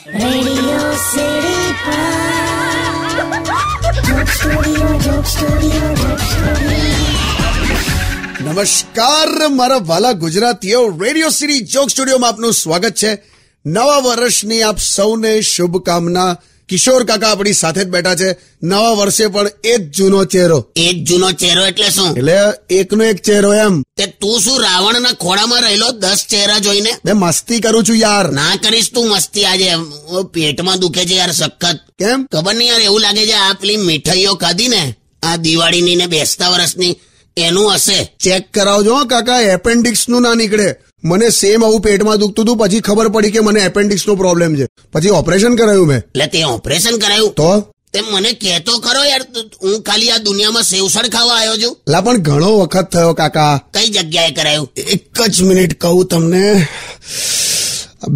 Radio City નમસ્કાર મારા વાલા ગુજરાતીઓ, રેડિયો સિટી જોક સ્ટુડિયોમાં આપનું સ્વાગત છે. નવા વર્ષની આપ સૌને શુભકામના. કિશોર કાકા આપણી સાથે જ બેઠા છે. નવા વર્ષે પણ એક જૂનો ચહેરો. એક જૂનો ચહેરો એટલે શું? એટલે એકનો એક ચહેરો એમ. તે તું શું રાવણના ખોળામાં રહેલો 10 ચહેરા જોઈને? બે મસ્તી કરું છું યાર. ના કરીશ તું મસ્તી. આજે પેટમાં દુખે છે યાર સખત. કેમ? ખબર નહીં યાર, એવું લાગે છે આ પેલી મીઠાઈઓ ખાધી ને આ દિવાળીની ને બેસતા વર્ષની એનું હશે. ચેક કરાવજો કાકા, એપેન્ડિક્સ નું ના નીકળે. મને સેમ આવું પેટમાં દુખતું હતું, પછી ખબર પડી કે મને એપેન્ડિક્સ નો પ્રોબ્લેમ છે, પછી ઓપરેશન કરાયું મેં. એટલે તે ઓપરેશન કરાયું? તો તે મને કહેતો ખરો યાર, હું ખાલી આ દુનિયામાં સેવસળ ખાવા આવ્યો છું. લા પણ ઘણો વખત થયો કાકા. કઈ જગ્યાએ કરાયું? એક જ મિનિટ કહું તમને.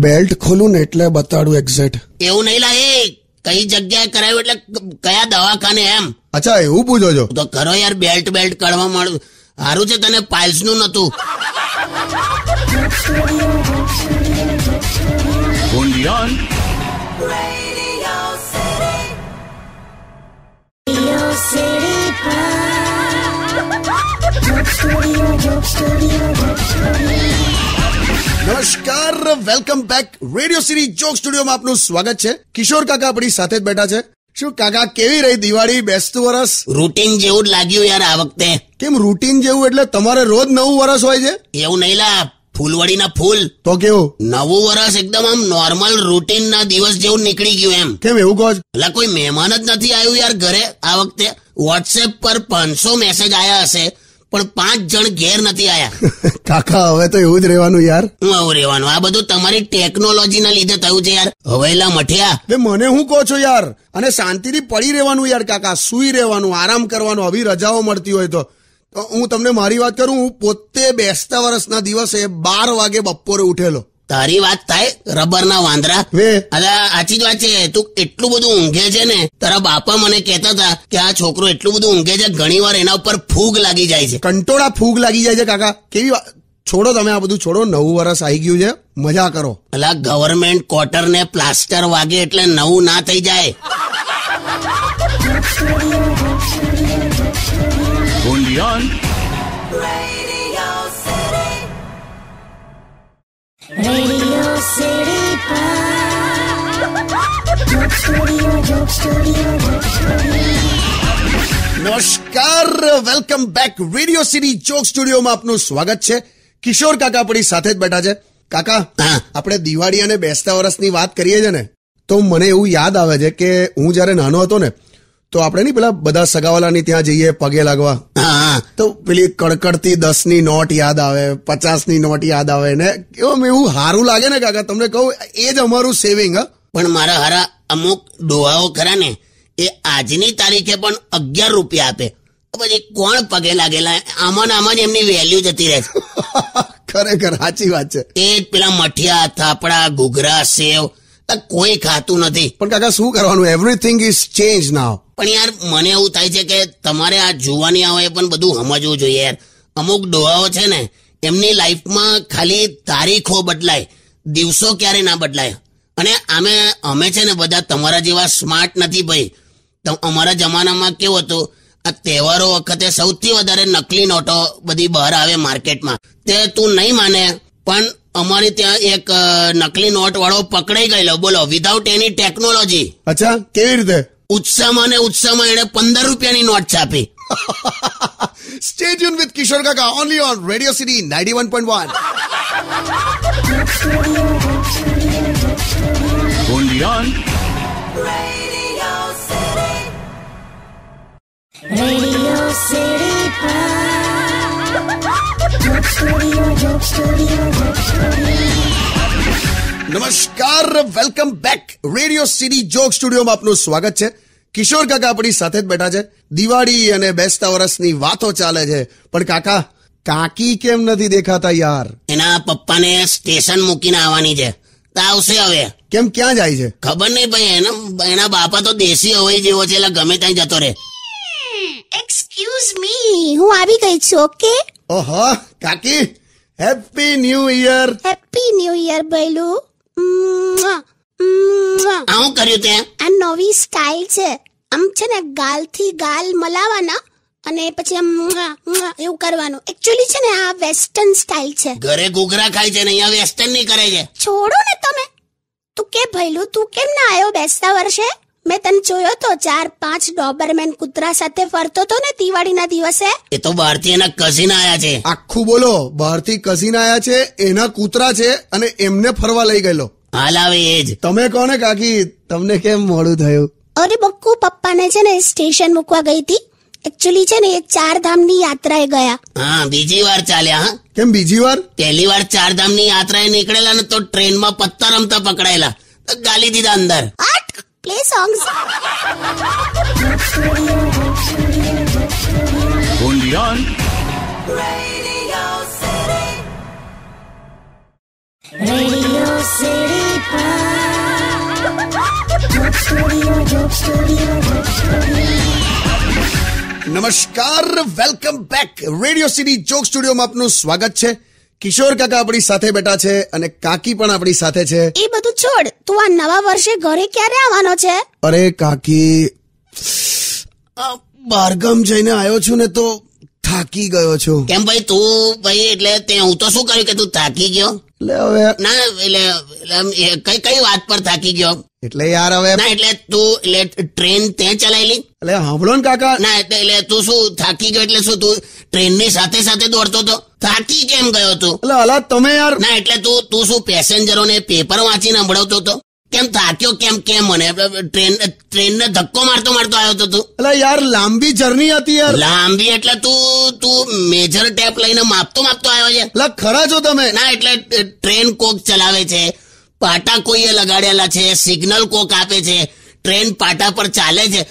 બેલ્ટ ખોલું ને એટલે બતાડું એક્ઝેક્ટ. એવું નહીં લા, એ કઈ જગ્યાએ કરાયું એટલે કયા દવાખાને એમ? અચ્છા એવું પૂછો છો? તો ખરો યાર, બેલ્ટ કાઢવા માંડું. સારું છે તને પાઇલ્સ નું નતું. નમસ્કાર, welcome back. Radio city joke સ્ટુડિયોમાં આપનું સ્વાગત છે. કિશોર કાકા આપણી સાથે જ બેઠા છે. શું કાકા, કેવી રહી દિવાળી, બેસતું વરસ? રૂટીન જેવું જ લાગ્યું યાર આ વખતે. કેમ રૂટીન જેવું? એટલે તમારે રોજ નવું વરસ હોય છે? એવું નહીં લા, ફૂલવડીના ફૂલ. તો કેવું? નવું વરસ એકદમ આમ નોર્મલ રૂટીન ના દિવસ જેવું નીકળી ગયું એમ. કેમ એવું કહો છો? એટલે કોઈ મહેમાન જ નથી આવ્યું યાર ઘરે આ વખતે. વોટ્સએપ પર 500 મેસેજ આયા હશે પણ 5 જણ ઘેર નથી આયા. કાકા હવે તો એવું જ રહેવાનું યાર. હું આવું રહેવાનું? આ બધું તમારી ટેકનોલોજી ના લીધે થયું છે યાર. હવેલા મઠિયા બે મને હું કહો છો યાર? અને શાંતિથી પડી રહેવાનું યાર કાકા, સુઈ રહેવાનું, આરામ કરવાનો. આવી રજાઓ મળતી હોય તો હું તમને મારી વાત કરું, હું પોતે બેસતા વર્ષના દિવસે 12 વાગે બપોરે ઉઠેલો. તારી વાત થાય? રબરના વાંદરા. અલા આછી જ વાત છે. તું એટલું બધું ઊંઘે છે ને, તારા બાપા મને કહેતા હતા કે આ છોકરો એટલું બધું ઊંઘે છે, ઘણી વાર એના ઉપર ફૂગ લાગી જાય છે. કંટોળા ફૂગ લાગી જાય છે કાકા. કેવી વાત. છોડો તમે આ બધું, છોડો. નવું વર્ષ આવી ગયું છે, મજા કરો. અલા ગવર્મેન્ટ ક્વાર્ટર ને પ્લાસ્ટર વાગે એટલે નવું ના થઈ જાય. Radio City નમસ્કાર, welcome back. Radio city joke સ્ટુડિયોમાં આપનું સ્વાગત છે. કિશોર કાકા આપણી સાથે જ બેઠા છે. કાકા, આપણે દિવાળી અને બેસતા વર્ષની વાત કરીએ છીએ ને, તો મને એવું યાદ આવે છે કે હું જયારે નાનો હતો ને, તો આપણે નહીં પેલા બધા સગાવાલાની ત્યાં જઈએ પગે લાગવા, તો પેલી કડકડતી 10 ની નોટ યાદ આવે, 50 ની નોટ યાદ આવે ને, એવું સારું લાગે ને કાકા. તમને કહું, એ જ અમારું સેવિંગ. પણ મારા હારા અમુક ડોહાઓ ખરા ને, એ આજની તારીખે પણ 11 રૂપિયા આપે. પછી કોણ પગે લાગેલા? આમાં આમાં જ એમની વેલ્યુ જતી રહે છે. ખરેખર સાચી વાત છે. એ પેલા મઠિયા, થાપડા, ઘૂઘરા, સેવ કોઈ ખાતું નથી. પણ કાકા શું કરવાનું? એવરીથિંગ ઇઝ ચેન્જ નાઉ. પણ યાર મને એવું થાય છે કે તમારે આ જુવાનિયાઓએ પણ બધું સમજવું જોઈએ યાર. અમુક ડોહાઓ છે ને, એમની લાઈફમાં ખાલી તારીખો બદલાય, દિવસો ક્યારે ના બદલાય. અને અમે છે ને બધા તમારા જેવા સ્માર્ટ નથી ભાઈ. તો અમારા જમાનામાં કેવું હતું, આ તહેવારો વખતે સૌથી વધારે નકલી નોટો બધી બહાર આવે માર્કેટમાં. તે તું નહીં માને, પણ અમારી ત્યાં એક નકલી નોટ વાળો પકડાઈ ગયેલો, બોલો, વિધાઉટ એની ટેકનોલોજી. અચ્છા, કેવી રીતે? ઉત્સાહમાં એને 15 રૂપિયાની નોટ છાપી. Stay tuned with Kishore Kaka only on Radio City 91.1. Radio City નમસ્કાર, welcome back. Radio city joke સ્ટુડિયોમાં આપનું સ્વાગત છે. કિશોર કાકા આપણી સાથે જ બેઠા છે. દિવાળી અને બેસતા વર્ષની વાતો ચાલે છે. પણ કાકા, કાકી કેમ નથી દેખાતા યાર? એના પપ્પાને સ્ટેશન મૂકીને આવવાની છે, તો આવશે હવે. કેમ, ક્યાં જાય છે? ખબર નહીં ભાઈ. એના બાપા તો દેશી હવાઈ જેવો છે, એટલે ગમે ત્યાં જતો રહે. એક્સક્યુઝ મી, હું આવી ગઈ છું. ઓકે. ઓહો કાકી, happy new year. Happy new year બૈલું. આવું કર્યું તે? આ નવી સ્ટાઇલ છે. આમ છે ને ગાલથી ગાલ મલાવાના અને પછી આમ એવું કરવાનું. એકચ્યુઅલી છે ને આ વેસ્ટર્ન સ્ટાઇલ છે. ઘરે ઘૂઘરા ખાય છે ને અહીંયા વેસ્ટર્ન ની કરે છે. છોડો ને તમે. તું કે ભઈલું તું કેમ ના આવ્યો બેસતા વર્ષે? મેં તને જોયો તો 4-5 ડોબરમેન કૂતરા સાથે ફરતો તો ને દિવાળીના દિવસે. એ તો બહારથી એના કઝિન આયા છે. આખું બોલો, બહારથી કસીન આયા છે, એના કૂતરા છે અને એમને ફરવા લઈ ગયેલો. હાલ આવે એ જ. તમે કહો ને કાકી, તમને કેમ મોડું થયું? અરે બક્કુ, પપ્પાને છે ને સ્ટેશન મૂકવા ગઈ હતી. એકચ્યુઅલી છે ને એ 4 ધામની યાત્રાએ ગયા. હા, બીજી વાર ચાલ્યા. હા, કેમ બીજી વાર? પહેલી વાર 4 ધામની યાત્રાએ નીકળેલા ને તો ટ્રેનમાં પત્તા રમતા પકડાયેલા, તો ગાલી દીધા અંદર. Play songs. Radio City Joke Studio, Joke Studio, Joke Studio. નમસ્કાર, welcome back. Radio city joke સ્ટુડિયોમાં આપનું સ્વાગત છે. કિશોર કાકા આપણી સાથે બેઠા છે અને કાકી પણ આપણી સાથે છે. એ બધું છોડ, તું આ નવા વર્ષે ઘરે ક્યારે આવવાનો છે? અરે કાકી, બહારગામ જઈને આવ્યો છું ને તો થાકી ગયો છું. કેમ ભાઈ? તું ભાઈ એટલે તે હું તો શું કર્યું કે તું થાકી ગયો? એટલે હવે ના એટલે કઈ વાત પર થાકી ગયો? એટલે યાર હવે ના એટલે તું એટલે ટ્રેન તે ચલાવેલી? એટલે સાંભળો ને કાકા. ના એટલે તું શું થાકી ગયો એટલે શું તું ટ્રેનની સાથે સાથે દોડતો હતો? થાકી કેમ ગયો તું? એટલે અલા તમે યાર. ના એટલે તું શું પેસેન્જરોને પેપર વાંચીને સંભળાવતો હતો? કેમ થાક્યો કેમ મને ટ્રેનને ધક્કો મારતો આવ્યો તો તું? એટલે યાર લાંબી જર્ની હતી યાર. લાંબી એટલે તું મેજર ટેપ લઈને માપતો આવ્યો છે? એટલે ખરા છો તમે? ના એટલે ટ્રેન કોક ચલાવે છે, પાટા કોઈએ લગાડેલા છે, સિગ્નલ કોક આપે છે, ટ્રેન પાટા પર ચાલે છે.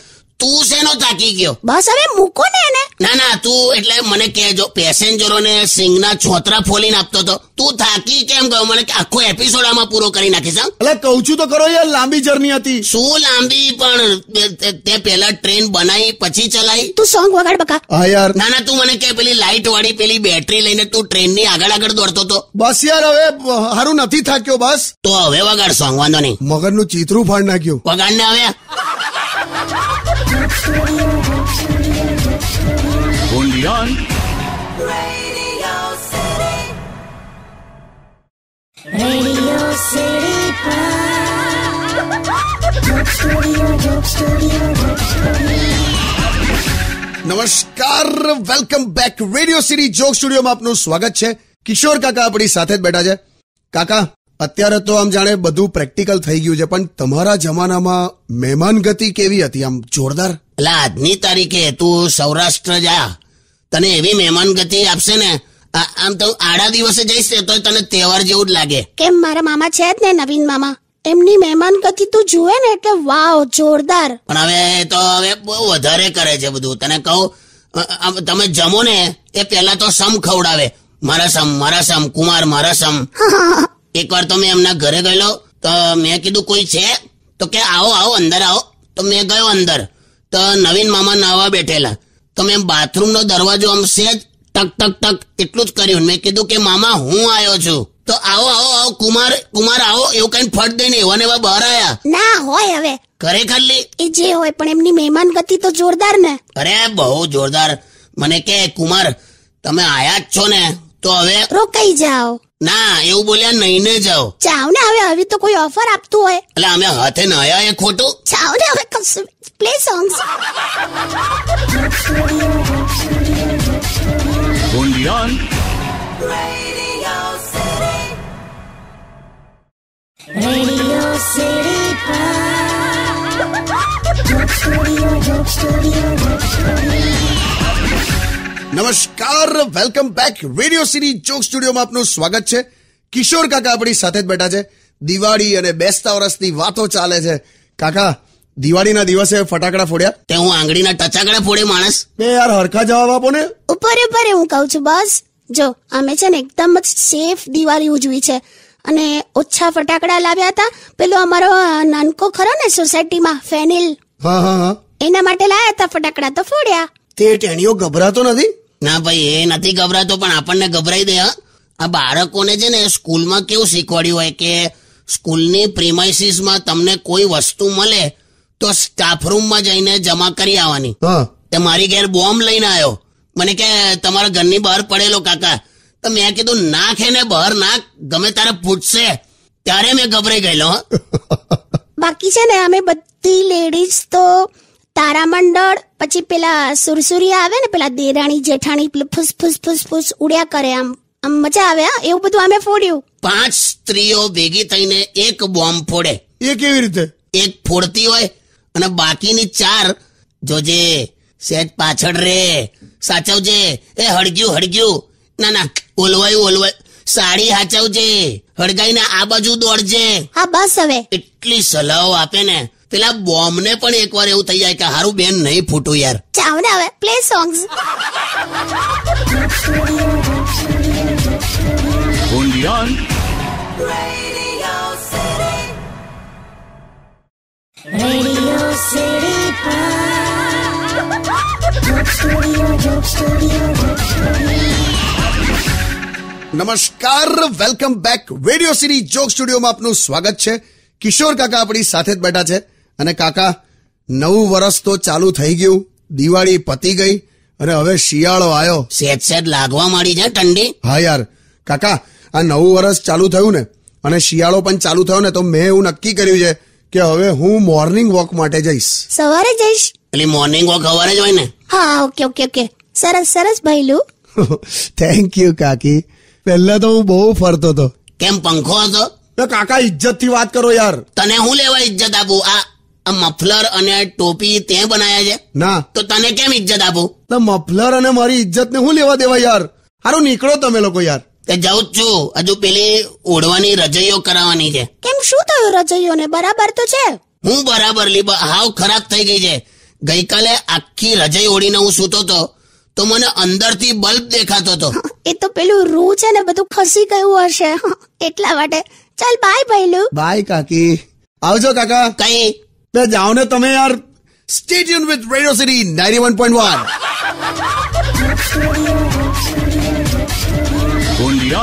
તું શેનો થાકી ગયો? બસ હવે મૂકો ને એને. ના તું એટલે મને કહેજો, પેસેન્જરોને સિંગના છોતરા ફોલીને આપતો હતો, તું થાકી કેમ ગયો? મને આખો એપિસોડ આમાં પૂરો કરી નાખીશ. એટલે કહું છું તો ખરો યાર, લાંબી જર્ની હતી. શું લાંબી? પણ તે પહેલા ટ્રેન બનાવી પછી ચલાવી. તું સોંગ વગાડ બકા. હા યાર. ના તું મને કે પેલી લાઈટ વાળી પેલી બેટરી લઈને તું ટ્રેનની આગળ દોડતો હતો. બસ યાર, હવે હારું નથી થાક્યો બસ. તો હવે વગાડ સોંગ, વાંધો નહીં. મગરનું ચીતરું ફાડ નાખ્યું. વગાડ ને હવે. Radio City Joke Studio, Joke Studio, Joke Studio. નમસ્કાર, welcome back. Radio city joke સ્ટુડિયોમાં આપનું સ્વાગત છે. કિશોર કાકા આપણી સાથે જ બેઠા છે. કાકા, અત્યારે તો આમ જાણે બધું પ્રેક્ટિકલ થઈ ગયું છે, પણ તમારા જમાનામાં મહેમાન ગતિ કેવી હતી? આમ જોરદાર? એટલે આજની તારીખે તું સૌરાષ્ટ્ર જા, તને એવી મહેમાન ગતિ આપશે ને, આમ તો આડા દિવસે જઈશ તો તને તહેવાર જેવું જ લાગે. કેમ, મારા મામા છે જ ને, નવીન મામા, એમની મહેમાન ગતિ તું જુએ ને એટલે વાવ, જોરદાર. પણ હવે તો બહુ વધારે કરે છે બધું. તને કહું, તમે જમો ને એ પહેલા તો સમ ખવડાવે. મારા સમ કુમાર મારા સમ. એકવાર તો મેં એમના ઘરે ગયેલો તો મેં કીધું કોઈ છે? તો કે આવો અંદર આવો. તો મેં ગયો અંદર તો નવીન મામા નાવા બેઠેલા. તો મેં બાથરૂમનો દરવાજો આમ સેજ ટક ટક ટક એટલું જ કર્યું. મેં કીધું કે મામા હું આવ્યો છું. તો આવો કુમાર આવો એવું કઈ ફટ દઈને એવા બહાર આયા. ના હોય હવે ખરેખર એ જે હોય, પણ એમની મહેમાન ગતિ તો જોરદાર ને. અરે બહુ જોરદાર. મને કે કુમાર તમે આયા જ છો ને, તો હવે રોકાઈ જાઓ. ના એવું બોલ્યા નહીં ને જાઓ. જાઓ ને હવે તો કોઈ ઓફર આપતું હોય. એટલે અમે હાથે ન આયા એ ખોટું? જાઓ ને હવે. Play songs. Radio City Joke Studio, Joke Studio, Joke Studio. નમસ્કાર, welcome back. Radio city joke સ્ટુડિયોમાં આપનું સ્વાગત છે. કિશોર કાકા આપણી સાથે જ બેઠા છે. દિવાળી અને બેસતા વર્ષની વાતો ચાલે છે. કાકા, દિવાળીના દિવસે ફટાકડા ફોડ્યા? તે હું આંગળીના ટચાકડા ફોડે માણસ. બે યાર હરખા જવાબ આપો ને. ઉપર હું કઉ છું. બસ જો, અમે છે ને એકદમ જ સેફ દિવાળી ઉજવી છે અને ઓછા ફટાકડા લાવ્યા હતા. પેલો અમારો નાનકો ખરો ને સોસાયટીમાં ફેનિલ, હા એના માટે લાયા હતા ફટાકડા, તો ફોડ્યા. તે ટેણીઓ ગભરાતો નથી? ના ભાઈ, એ નથી ગભરાતો, પણ આપણને ગભરાઈ દે. આ બાળકોને છે ને સ્કૂલમાં કેવું શીખવાડ્યું હોય કે સ્કૂલની પ્રિમાઇસીસમાં તમને કોઈ વસ્તુ મળે તો સ્ટાફ રૂમમાં જઈને જમા કરી આવવાની. હા તે મારી ઘેર બોમ્બ લઈને આવ્યો. મને કે તમારા ઘરની બહાર પડેલો કાકા. તો મેં કીધું નાખ એને બહાર નાખ, ગમે તારે પૂછશે. ત્યારે મેં ગભરાઈ ગયેલો. બાકી છે ને અમે બધી લેડીઝ તો તારામંડળ, પછી પેલા સુરસુરિયા આવે ને, પેલા દેરાણી જેઠાણી પેલું ફૂસ ફૂસ ફૂસ ફૂસ ઉડ્યા કરે, આમ આમ મજા આવે. હા, એવું બધું અમે ફોડ્યું. 5 સ્ત્રીઓ ભેગી થઈને એક બોમ્બ ફોડે. એ કેવી રીતે? એક ફોડતી હોય અને બાકીની 4 જોજે સેજ પાછળ રે, સાચવજે, એ હળગ્યું, ના ના ઓલવાયું, સાડી હાચવજે, હળગાઈને આ બાજુ દોડજે. હા બસ હવે. એટલી સલાહો આપે ને, પેલા બોમ્બ ને પણ એકવાર એવું થઈ જાય કે હારું બેન નહીં ફૂટું યાર. ચાવ ને હવે play songs. Radio City Pod. Joke Studio, Joke Studio, Joke Studio. નમસ્કાર, welcome back. Radio city joke સ્ટુડિયોમાં આપનું સ્વાગત છે. કિશોર કાકા આપણી સાથે જ બેઠા છે. અને કાકા, નવું વર્ષ તો ચાલુ થઈ ગયું, દિવાળી પતી ગઈ અને હવે શિયાળો આવ્યો. સેજ લાગવા માંડી છે ઠંડી. હા યાર કાકા, આ નવું વર્ષ ચાલુ થયું ને અને શિયાળો પણ ચાલુ થયો ને, તો મેં એવું નક્કી કર્યું છે કે હવે હું મોર્નિંગ વોક માટે જઈશ. સવારે જઈશ? એટલે મોર્નિંગ વોક સવારે જ હોય ને. હા, ઓકે. સરસ ભઈલું. થેન્ક યુ કાકી. પહેલા તો હું બહુ ફરતો હતો. કેમ, પંખો હતો? કાકા, ઇજ્જત થી વાત કરો યાર. તને હું લેવા ઇજ્જત આપું? આ મફલર અને ટોપી તે બનાયા છે? ના તો તને કેમ ઇજ્જત આપું? તો મફલર અને મારી ઇજ્જત ને હું લેવા દેવા યાર. હારું નીકળો તમે લોકો યાર. તે જાઉં જ છું, હજુ પેલી ઓઢવાની રજૈયો કરાવવાની છે. કેમ, શું થયું રજૈયોને? બરાબર તો છે. હું બરાબર હાવ ખરાબ થઈ ગઈ છે. ગઈકાલે આખી રજઈ ઓઢીને હું સૂતો હતો તો મને અંદરથી બલ્બ દેખાતો હતો. એ તો પેલું રૂ છે ને, બધું ખસી ગયું હશે એટલા માટે. ચાલ બાય ભઈલું. બાય કાકી. આવજો કાકા. કઈ બે જાઓ ને તમે યાર. Stay tune with radio city 91.1. Joke Studio, Joke Studio, Joke Studio.